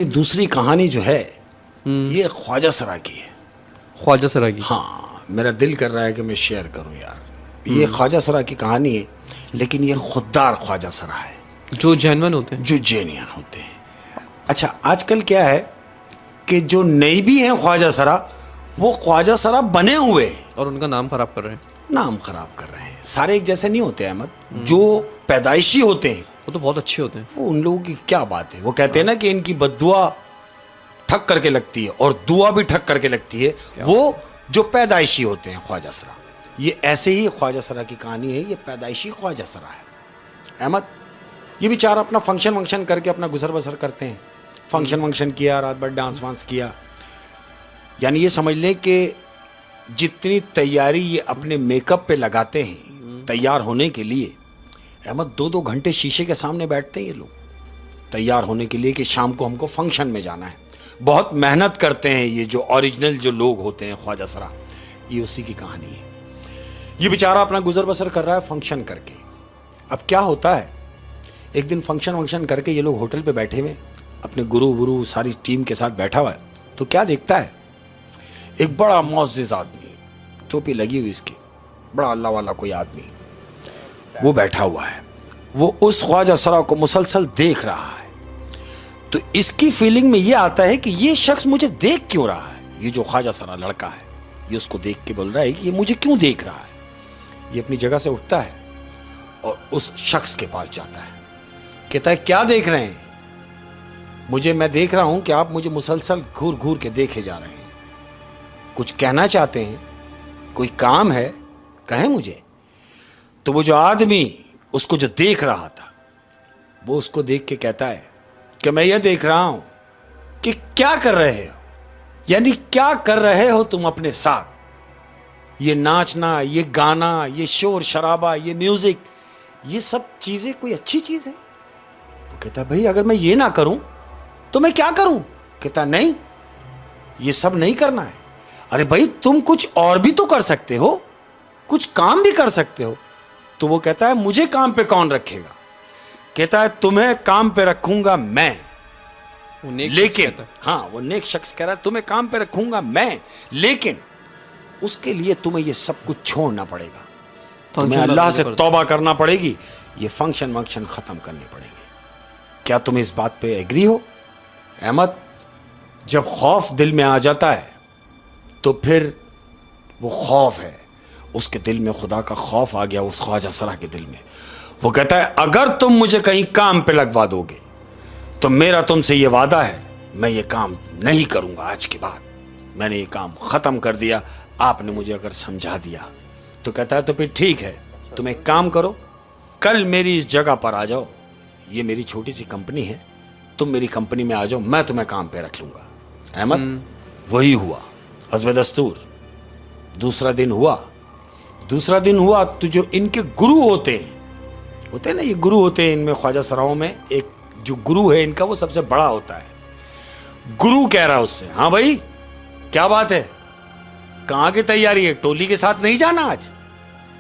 दूसरी कहानी जो है ये ख्वाजा सरा की है। ख्वाजा सरा की? हाँ, मेरा दिल कर रहा है कि मैं शेयर करूं यार। ये ख्वाजा सरा की कहानी है, लेकिन ये खुददार ख्वाजा सरा है जो जेन्युइन होते हैं, जो जेन्युइन होते हैं। अच्छा, आजकल क्या है कि जो नई भी हैं ख्वाजा सरा, वो ख्वाजा सरा बने हुए हैं और उनका नाम खराब कर रहे हैं। नाम खराब कर रहे हैं। सारे एक जैसे नहीं होते अहमद। जो पैदाइशी होते हैं वो तो बहुत अच्छे होते हैं। वो उन लोगों की क्या बात है। वो कहते हैं ना कि इनकी बद्दुआ ठक करके लगती है और दुआ भी ठक करके लगती है। वो जो पैदाइशी होते हैं ख्वाजा सरा, ये ऐसे ही ख्वाजा सरा की कहानी है। ये पैदाइशी ख्वाजा सरा है अहमद। ये बेचारा अपना फंक्शन वंक्शन करके अपना गुजर बसर करते हैं। फंक्शन वंक्शन किया, रात भर डांस वांस किया, यानी ये समझ लें कि जितनी तैयारी ये अपने मेकअप पे लगाते हैं तैयार होने के लिए, अहमद 2-2 घंटे शीशे के सामने बैठते हैं ये लोग तैयार होने के लिए कि शाम को हमको फंक्शन में जाना है। बहुत मेहनत करते हैं ये जो ओरिजिनल जो लोग होते हैं ख्वाजा सरा। ये उसी की कहानी है। ये बेचारा अपना गुजर बसर कर रहा है फंक्शन करके। अब क्या होता है, एक दिन फंक्शन वंक्शन करके ये लोग होटल पे बैठे हुए अपने गुरु वुरु सारी टीम के साथ बैठा हुआ है, तो क्या देखता है, एक बड़ा मुअज़्ज़िज़ आदमी, टोपी लगी हुई इसकी, बड़ा अल्लाह वाला कोई आदमी, वो बैठा हुआ है। वो उस ख्वाजा सरा को मुसलसल देख रहा है। तो इसकी फीलिंग में ये आता है कि ये शख्स मुझे देख क्यों रहा है। ये जो ख्वाजा सरा लड़का है, ये उसको देख के बोल रहा है कि ये मुझे क्यों देख रहा है। ये अपनी जगह से उठता है और उस शख्स के पास जाता है। कहता है, क्या देख रहे हैं मुझे? मैं देख रहा हूं कि आप मुझे मुसलसल घूर घूर के देखे जा रहे हैं। कुछ कहना चाहते हैं? कोई काम है? कहें मुझे। तो वो जो आदमी उसको जो देख रहा था, वो उसको देख के कहता है कि मैं ये देख रहा हूं कि क्या कर रहे हो, यानी क्या कर रहे हो तुम अपने साथ। ये नाचना, ये गाना, ये शोर शराबा, ये म्यूजिक, ये सब चीजें कोई अच्छी चीज है? वो कहता है, भाई अगर मैं ये ना करूं तो मैं क्या करूं? कहता नहीं, ये सब नहीं करना है। अरे भाई तुम कुछ और भी तो कर सकते हो, कुछ काम भी कर सकते हो। तो वो कहता है, मुझे काम पे कौन रखेगा? कहता है, तुम्हें काम पे रखूंगा मैं। लेकिन हाँ, वो नेक शख्स कह रहा है, तुम्हें काम पे रखूंगा मैं, लेकिन उसके लिए तुम्हें ये सब कुछ छोड़ना पड़ेगा। तुम्हें अल्लाह से तौबा करना पड़ेगी, ये फंक्शन वंक्शन खत्म करने पड़ेंगे। क्या तुम इस बात पे एग्री हो? अहमद, जब खौफ दिल में आ जाता है तो फिर वो खौफ है, उसके दिल में खुदा का खौफ आ गया उस ख्वाजा सरा के दिल में। वो कहता है, अगर तुम मुझे कहीं काम पे लगवा दोगे तो मेरा तुमसे ये वादा है, मैं ये काम नहीं करूंगा। आज के बाद मैंने ये काम खत्म कर दिया। आपने मुझे अगर समझा दिया तो कहता है, तो फिर ठीक है, तुम एक काम करो, कल मेरी इस जगह पर आ जाओ। ये मेरी छोटी सी कंपनी है, तुम मेरी कंपनी में आ जाओ, मैं तुम्हें काम पे रख लूंगा। अहमद, वही हुआ हस्ब दस्तूर। दूसरा दिन हुआ तो जो इनके गुरु होते हैं ना, ये गुरु होते हैं इनमें ख्वाजा सराओं में, एक जो गुरु है इनका वो सबसे बड़ा होता है। गुरु कह रहा है उससे, हाँ भाई क्या बात है, कहाँ की तैयारी है, टोली के साथ नहीं जाना आज?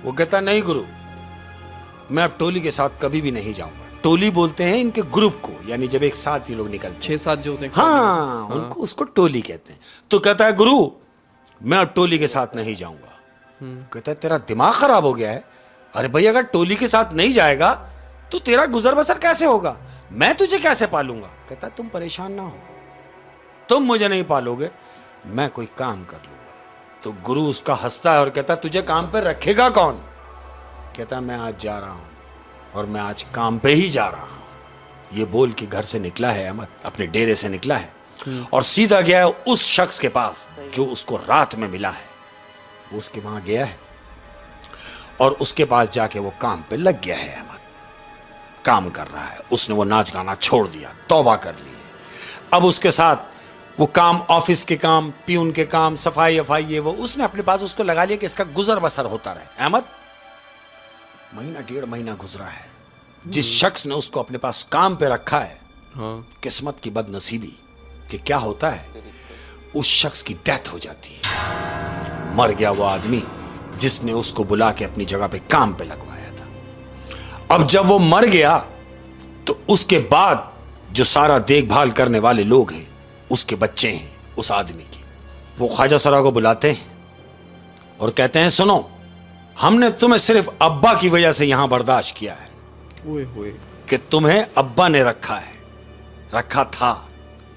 वो कहता, नहीं गुरु, मैं अब टोली के साथ कभी भी नहीं जाऊंगा। टोली बोलते हैं इनके ग्रुप को, यानी जब एक साथ ये लोग निकलते हैं, 6-7 जो होते हैं, हाँ, उनको उसको टोली कहते हैं। तो कहता है, गुरु मैं अब टोली के साथ नहीं जाऊंगा। कहता है, तेरा दिमाग खराब हो गया है? अरे भाई अगर टोली के साथ नहीं जाएगा तो तेरा गुजर बसर कैसे होगा, मैं तुझे कैसे पालूंगा? कहता है, तुम परेशान ना हो, तुम मुझे नहीं पालोगे, मैं कोई काम कर लूंगा। तो गुरु उसका हंसता है और कहता है, तुझे काम पे रखेगा कौन? कहता है, मैं आज जा रहा हूं और मैं आज काम पे ही जा रहा हूं। ये बोल के घर से निकला है अहमद, अपने डेरे से निकला है और सीधा गया है उस शख्स के पास जो उसको रात में मिला है। वो उसके वहां गया है और उसके पास जाके वो काम पे लग गया है अहमद, काम कर रहा है। उसने वो नाच गाना छोड़ दिया, तौबा कर ली है। अब उसके साथ वो काम, ऑफिस के काम, प्यून के काम, सफाई अफाई, ये वो उसने अपने पास उसको लगा लिया कि इसका गुजर बसर होता रहे। अहमद, महीना 1.5 महीना गुजरा है। जिस शख्स ने उसको अपने पास काम पे रखा है, हाँ, किस्मत की बदनसीबी कि क्या होता है, उस शख्स की डेथ हो जाती है। मर गया वो आदमी जिसने उसको बुला के अपनी जगह पे काम पे लगवाया था। अब जब वो मर गया तो उसके बाद जो सारा देखभाल करने वाले लोग हैं उसके बच्चे हैं उस आदमी की। वो ख्वाजा सरा को बुलाते हैं और कहते हैं सुनो, हमने तुम्हें सिर्फ अब्बा की वजह से यहां बर्दाश्त किया है ओए होए। कि तुम्हें अब्बा ने रखा था,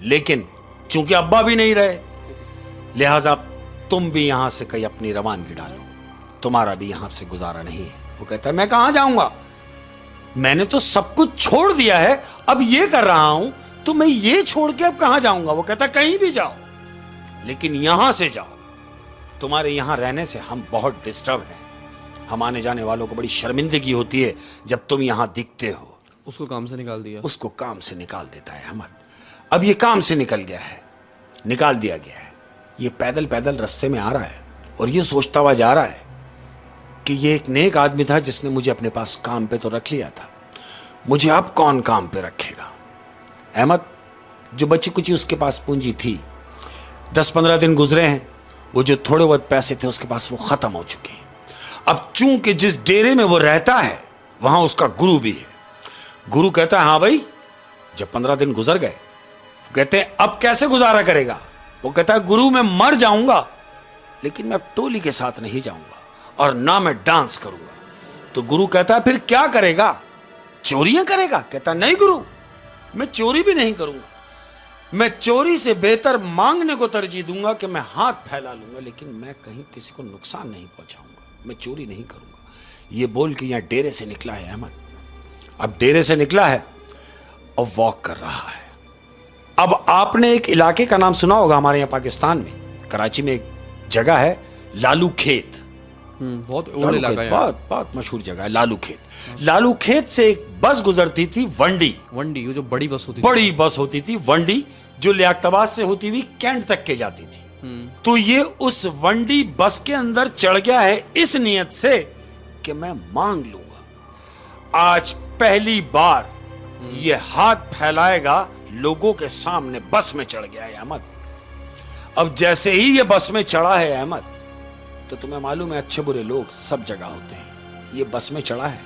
लेकिन चूंकि अब्बा भी नहीं रहे लिहाजा तुम भी यहां से कहीं अपनी रवानगी डालो, तुम्हारा भी यहां से गुजारा नहीं है। वो कहता है मैं कहां जाऊंगा, मैंने तो सब कुछ छोड़ दिया है, अब ये कर रहा हूं तो मैं ये छोड़ के अब कहां जाऊंगा। वो कहता है कहीं भी जाओ लेकिन यहां से जाओ, तुम्हारे यहां रहने से हम बहुत डिस्टर्ब हैं, हम आने जाने वालों को बड़ी शर्मिंदगी होती है जब तुम यहां दिखते हो। उसको काम से निकाल दिया। उसको काम से निकाल देता है अहमद। अब ये काम से निकल गया है, निकाल दिया गया है, ये पैदल पैदल रास्ते में आ रहा है और ये सोचता हुआ जा रहा है कि ये एक नेक आदमी था जिसने मुझे अपने पास काम पे तो रख लिया था, मुझे अब कौन काम पे रखेगा। अहमद, जो बची कुची उसके पास पूंजी थी, 10-15 दिन गुजरे हैं, वो जो थोड़े बहुत पैसे थे उसके पास वो खत्म हो चुके हैं। अब चूंकि जिस डेरे में वो रहता है वहां उसका गुरु भी है। गुरु कहता है हाँ भाई, जब 15 दिन गुजर गए, कहते हैं अब कैसे गुजारा करेगा। वो कहता है गुरु मैं मर जाऊंगा लेकिन मैं टोली के साथ नहीं जाऊंगा और ना मैं डांस करूंगा। तो गुरु कहता है फिर क्या करेगा, चोरियां करेगा। कहता नहीं गुरु, मैं चोरी भी नहीं करूंगा, मैं चोरी से बेहतर मांगने को तरजीह दूंगा कि मैं हाथ फैला लूंगा लेकिन मैं कहीं किसी को नुकसान नहीं पहुंचाऊंगा, मैं चोरी नहीं करूंगा। ये बोल के यहां डेरे से निकला है अहमद। अब डेरे से निकला है और वॉक कर रहा है। अब आपने एक इलाके का नाम सुना होगा हमारे यहाँ पाकिस्तान में, कराची में एक जगह है लालू खेत। बहुत ओल्ड इलाका है। बहुत मशहूर जगह है लालू खेत। लालू खेत से एक बस गुजरती थी वंडी, वो जो बड़ी बस होती बड़ी बस होती थी वंडी, जो लियाकताबाद से होती हुई कैंट तक के जाती थी। तो ये उस वंडी बस के अंदर चढ़ गया है इस नियत से कि मैं मांग लूंगा। आज पहली बार ये हाथ फैलाएगा लोगों के सामने, बस में चढ़ गया है अहमद। अब जैसे ही ये बस में चढ़ा है अहमद, तो तुम्हें मालूम है अच्छे बुरे लोग सब जगह होते हैं, ये बस में चढ़ा है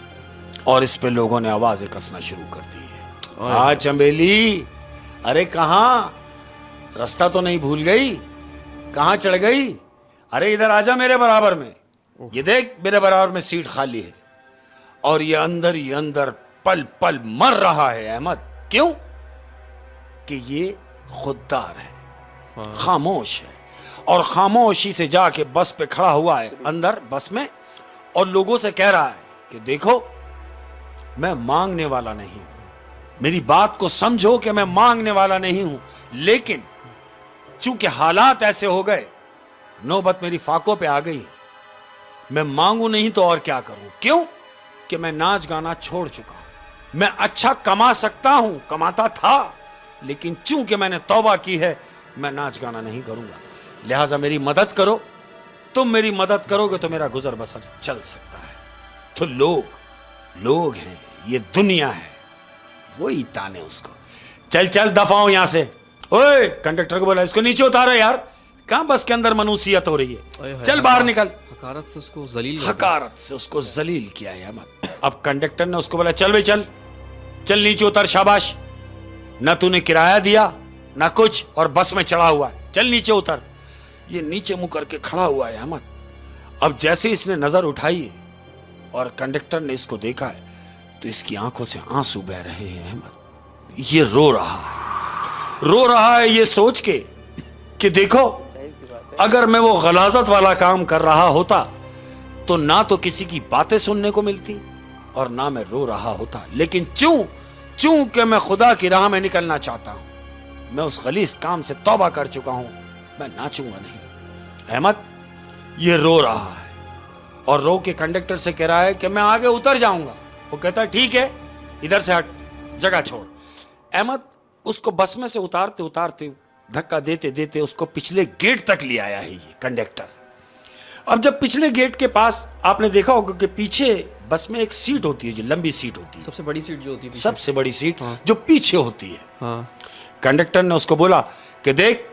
और इस पे लोगों ने आवाजें कसना शुरू कर दी है। हाँ चंबेली, अरे कहां, रास्ता तो नहीं भूल गई, कहां चढ़ गई, अरे इधर आजा मेरे बराबर में, ये देख मेरे बराबर में सीट खाली है। और ये अंदर पल पल मर रहा है अहमद। क्यों? कि ये खुददार है, खामोश है, और खामोशी से जाके बस पे खड़ा हुआ है अंदर बस में और लोगों से कह रहा है कि देखो मैं मांगने वाला नहीं हूं, मेरी बात को समझो कि मैं मांगने वाला नहीं हूं, लेकिन चूंकि हालात ऐसे हो गए, नौबत मेरी फाकों पे आ गई, मैं मांगू नहीं तो और क्या करूं। क्यों? कि मैं नाच गाना छोड़ चुका हूं, मैं अच्छा कमा सकता हूं, कमाता था, लेकिन चूंकि मैंने तौबा की है मैं नाच गाना नहीं करूंगा, लिहाजा मेरी मदद करो, तुम मेरी मदद करोगे तो मेरा गुजर बसर चल सकता है। तो लोग हैं, ये दुनिया है, वही ताने उसको, चल चल दफाओ यहां से। ओए कंडक्टर को बोला इसको नीचे उतारो यार, कहां बस के अंदर मनुसियत हो रही है, चल बाहर निकल। हकारत से उसको जलील, हकारत से उसको जलील किया है अहमद। अब कंडक्टर ने उसको बोला चल भाई चल चल नीचे उतर, शाबाश, ना तूने किराया दिया ना कुछ और बस में चढ़ा हुआ है, चल नीचे उतर। ये नीचे मुंह करके खड़ा हुआ है अहमद। अब जैसे इसने नजर उठाई है और कंडक्टर ने इसको देखा है तो इसकी आंखों से आंसू बह रहे हैं अहमद। ये रो रहा है ये सोच के कि देखो अगर मैं वो गलाजत वाला काम कर रहा होता तो ना तो किसी की बातें सुनने को मिलती और ना मैं रो रहा होता, लेकिन चूं कि मैं खुदा की राह में निकलना चाहता हूं, मैं उस गलीज काम से तौबा कर चुका हूं, मैं नाचूंगा नहीं। अहमद ये रो रहा है और रो के कंडक्टर से कह रहा है कि मैं आगे उतर जाऊंगा। वो कहता है ठीक है, इधर से हट, जगह छोड़। अहमद उसको बस में से उतारते उतारते, धक्का देते देते उसको पिछले गेट तक ले आया है ये कंडक्टर। अब जब पिछले गेट के पास आपने देखा होगा कि पीछे बस में एक सीट होती है, जो लंबी सीट होती है, सबसे बड़ी सीट जो होती है, सबसे बड़ी सीट जो पीछे होती है। हाँ। कंडक्टर ने उसको बोला कि देख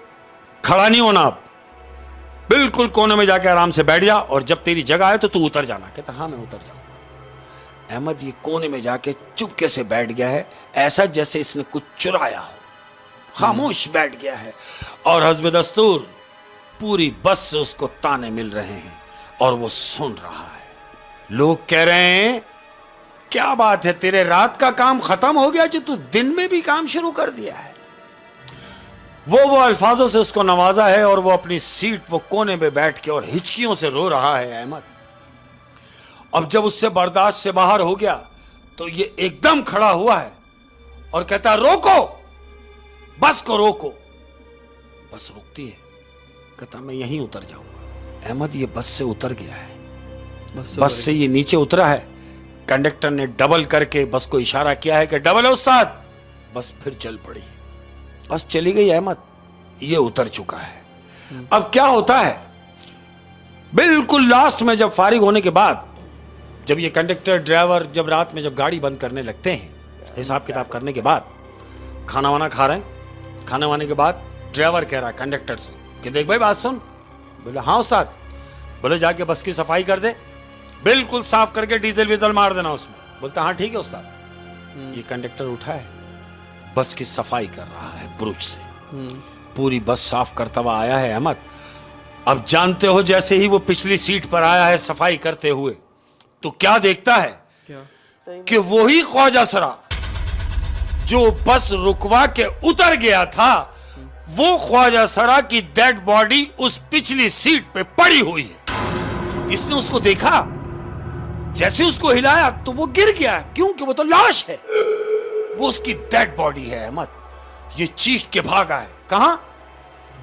खड़ा नहीं होना, आप बिल्कुल कोने में जाके आराम से बैठ जा और जब तेरी जगह आए तो तू उतर जाना। कहता हाँ मैं उतर जाऊंगा। अहमद ये कोने में जाके चुपके से बैठ गया है, ऐसा जैसे इसने कुछ चुराया हो। खामोश बैठ गया है और हस्ब दस्तूर पूरी बस से उसको ताने मिल रहे हैं और वो सुन रहा है। लोग कह रहे हैं क्या बात है, तेरे रात का काम खत्म हो गया जो तू दिन में भी काम शुरू कर दिया है। वो अल्फाजों से उसको नवाजा है और वो अपनी सीट वो कोने में बैठ के और हिचकियों से रो रहा है अहमद। अब जब उससे बर्दाश्त से बाहर हो गया तो ये एकदम खड़ा हुआ है और कहता है रोको, बस को रोको। बस रुकती है, कहता मैं यहीं उतर जाऊंगा। अहमद ये बस से उतर गया है, बस से ये नीचे उतरा है। कंडक्टर ने डबल करके बस को इशारा किया है कि डबल है उस्ताद। बस फिर चल पड़ी, बस चली गई। अहमद ये उतर चुका है। अब क्या होता है, बिल्कुल लास्ट में जब फारिग होने के बाद, जब ये कंडक्टर ड्राइवर जब रात में जब गाड़ी बंद करने लगते हैं, हिसाब किताब करने के बाद, खाना वाना खा रहे हैं, खाना वाने के बाद ड्राइवर कह रहा है कंडक्टर से कि देख भाई बात सुन। बोले हाँ उस्ताद। बोले जाके बस की सफाई कर दे, बिल्कुल साफ करके डीजल वीजल मार देना उसमें। बोलता हाँ ठीक है उस्ताद। ये कंडक्टर उठा है, बस की सफाई कर रहा है ब्रुश से, पूरी बस साफ करता हुआ आया है अहमद। अब जानते हो जैसे ही वो पिछली सीट पर आया है सफाई करते हुए, तो क्या देखता है कि वही ख्वाजा सरा जो बस रुकवा के उतर गया था, वो ख्वाजा सरा की डेड बॉडी उस पिछली सीट पे पड़ी हुई है। इसने उसको देखा, जैसे उसको हिलाया तो वो गिर गया, क्योंकि वो तो लाश है, वो उसकी डेड बॉडी है अहमद। ये चीख के भागा है, कहां?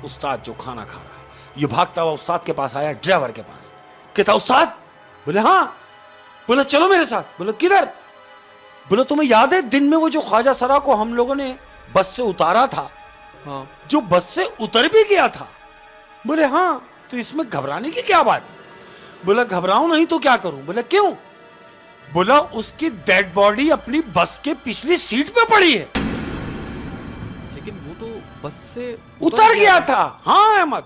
उस्ताद जो खाना खा रहा है। ये भागता हुआ उस्ताद के पास आया, ड्राइवर के पास। कहता उस्ताद? बोले हाँ। बोला चलो मेरे साथ। बोले किधर? बोले तुम्हें याद है दिन में वो जो ख्वाजा सरा को हम लोगों ने बस से उतारा था? हाँ। जो बस से उतर भी गया था। बोले हाँ। तो इसमें घबराने की क्या बात? बोला घबराऊं नहीं तो क्या करूं? बोला क्यों? बोला उसकी डेड बॉडी अपनी बस के पिछली सीट पे पड़ी है। लेकिन वो तो बस से उतर गया था। हाँ अहमद,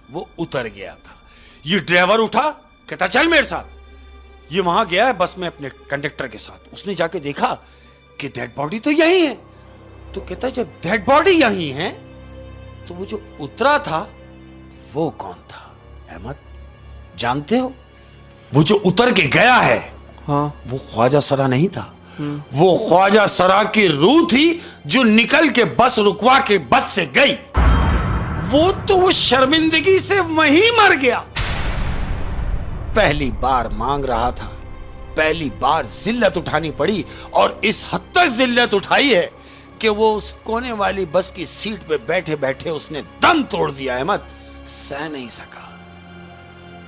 वो उतर गया था। ये ड्राइवर उठा, कहता चल मेरे साथ। ये वहां गया है बस में अपने कंडक्टर के साथ। उसने जाके देखा कि डेड बॉडी तो यही है। तो कहता जब डेड बॉडी यही है तो वो जो उतरा था वो कौन था? अहमद जानते हो, वो जो उतर के गया है, हाँ, वो ख्वाजा सरा नहीं था। वो ख्वाजा सरा की रूह थी जो निकल के बस रुकवा के बस से गई। वो शर्मिंदगी से वहीं मर गया। पहली बार मांग रहा था, पहली बार जिल्लत उठानी पड़ी, और इस हद तक जिल्लत उठाई है कि वो उस कोने वाली बस की सीट पे बैठे बैठे उसने दम तोड़ दिया। अहमद सह नहीं सका,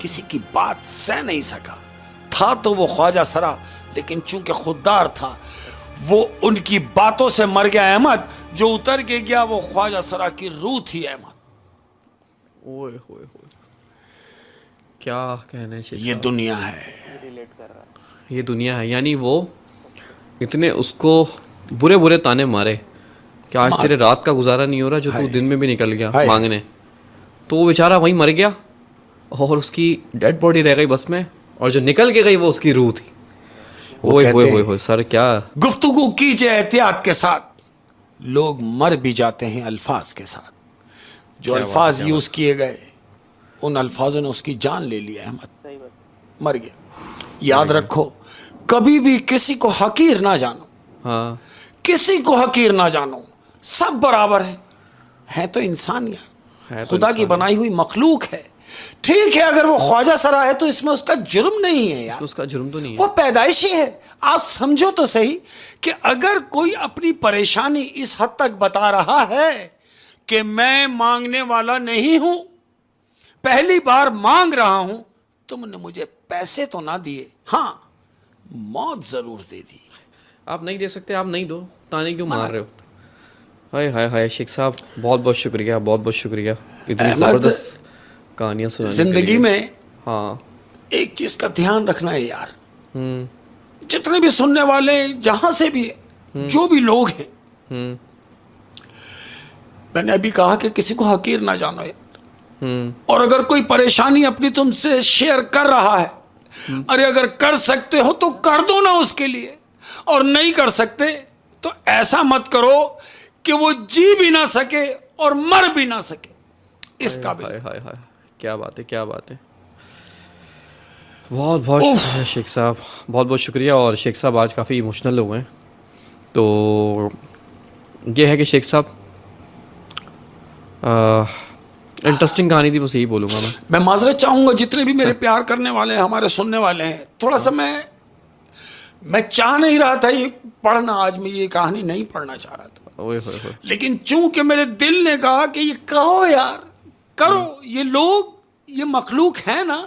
किसी की बात सह नहीं सका। था तो वो ख्वाजा सरा, लेकिन चूंकि खुददार था वो उनकी बातों से मर गया। अहमद जो उतर के गया वो ख्वाजा सरा की रूह थी। अहमद ओए होए होए, क्या कहने शेख ये साहब। दुनिया है, ये दुनिया है। यानी वो इतने उसको बुरे बुरे ताने मारे कि आज तेरे रात का गुजारा नहीं हो रहा, जो तू दिन में भी निकल गया मांगने। तो वो बेचारा वहीं मर गया और उसकी डेड बॉडी रह गई बस में, और जो निकल के गई वो उसकी रूह थी। ओए होए होए होए सर, क्या गुफ्तगू कीजिए एहतियात के साथ। लोग मर भी जाते हैं अल्फाज के साथ। जो अल्फाज यूज किए गए उन अल्फाजों ने उसकी जान ले ली। अहमद मर गया। याद रखो, कभी भी किसी को हकीर ना जानो। हाँ, किसी को हकीर ना जानो, सब बराबर है तो इंसान यार, खुदा की बनाई हुई मखलूक है। ठीक है, अगर वो ख्वाजा सरा है तो इसमें उसका जुर्म नहीं है यार, उसका जुर्म तो नहीं है, वो पैदाइशी है। आप समझो तो सही कि अगर कोई अपनी परेशानी इस हद तक बता रहा है कि मैं मांगने वाला नहीं हूं, पहली बार मांग रहा हूं, तुमने मुझे पैसे तो ना दिए, हां मौत जरूर दे दी। आप नहीं दे सकते, आप नहीं दो, ताने क्यों मार रहे हो? हाय हाय हाय शेख साहब, बहुत बहुत शुक्रिया, बहुत बहुत शुक्रिया इतनी जबरदस्त कहानियां सुनाने के लिए। जिंदगी में हाँ, एक चीज का ध्यान रखना है यार, जितने भी सुनने वाले जहां से भी जो भी लोग हैं, मैंने अभी कहा कि किसी को हकीर ना जानो यार। और अगर कोई परेशानी अपनी तुमसे शेयर कर रहा है अरे अगर कर सकते हो तो कर दो ना उसके लिए, और नहीं कर सकते तो ऐसा मत करो कि वो जी भी ना सके और मर भी ना सके। इसका भी हाय हाय हाय, क्या बात है, क्या बात है। बहुत बहुत शुक्रिया शेख साहब, बहुत बहुत शुक्रिया। और शेख साहब आज काफ़ी इमोशनल हो गए। तो ये है कि शेख साहब इंटरेस्टिंग कहानी थी, बस यही बोलूँगा मैं माजरत चाहूंगा जितने भी मेरे प्यार करने वाले हैं, हमारे सुनने वाले हैं, थोड़ा सा मैं चाह नहीं रहा था ये पढ़ना, आज मैं ये कहानी नहीं पढ़ना चाह रहा था, ओए होए होए। लेकिन चूंकि मेरे दिल ने कहा कि ये कहो यार, करो। ये लोग, ये मखलूक है ना,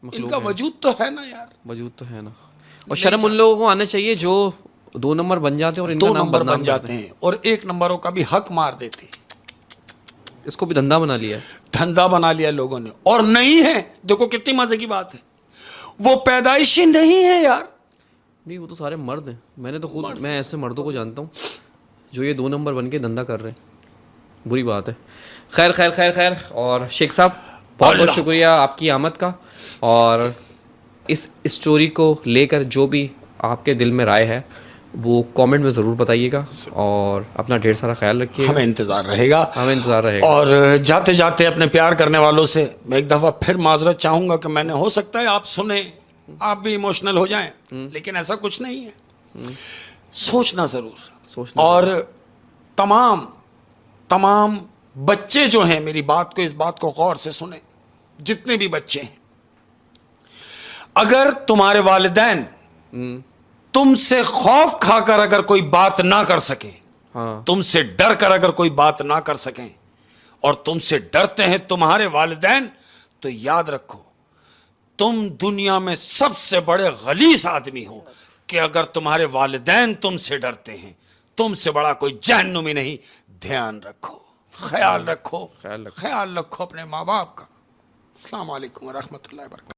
इनका वजूद तो है ना यार, वजूद तो है ना। और शर्म उन लोगों को आना चाहिए जो 2 नंबर बन जाते हैं और इनका दो नाम नंबर बदनाम बन जाते हैं और 1 नंबरों का भी हक मार देते हैं। इसको भी धंधा बना लिया है। धंधा बना लिया लोगों ने, और नहीं है। देखो कितनी मजे की बात है, वो पैदाइशी नहीं है यार। नहीं, वो तो सारे मर्द हैं। मैंने तो खुद, मैं ऐसे मर्दों को जानता हूँ जो ये 2 नंबर बन के धंधा कर रहे हैं। बुरी बात है। खैर खैर खैर खैर। और शेख साहब बहुत बहुत शुक्रिया आपकी आमद का, और इस स्टोरी को लेकर जो भी आपके दिल में राय है वो कमेंट में ज़रूर बताइएगा, और अपना ढेर सारा ख्याल रखिएगा। हमें इंतज़ार रहेगा, हमें इंतज़ार रहेगा। और जाते जाते अपने प्यार करने वालों से मैं एक दफ़ा फिर माजरत चाहूँगा कि मैंने, हो सकता है आप सुने, आप भी इमोशनल हो जाएं, लेकिन ऐसा कुछ नहीं है। सोचना ज़रूर। और तमाम बच्चे जो हैं, मेरी बात को, इस बात को गौर से सुने, जितने भी बच्चे हैं, अगर तुम्हारे वालिदैन तुमसे खौफ खाकर अगर कोई बात ना कर सके, हाँ। तुमसे डर कर अगर कोई बात ना कर सकें, और तुमसे डरते हैं तुम्हारे वालिदैन, तो याद रखो तुम दुनिया में सबसे बड़े गलीस आदमी हो कि अगर तुम्हारे वालिदैन तुमसे डरते हैं, तुमसे बड़ा कोई जहन्नुमी नहीं। ध्यान रखो, ख्याल रखो, ख्याल रखो अपने माँ बाप का। अस्सलाम वालेकुम व रहमतुल्लाहि व बरकातहू।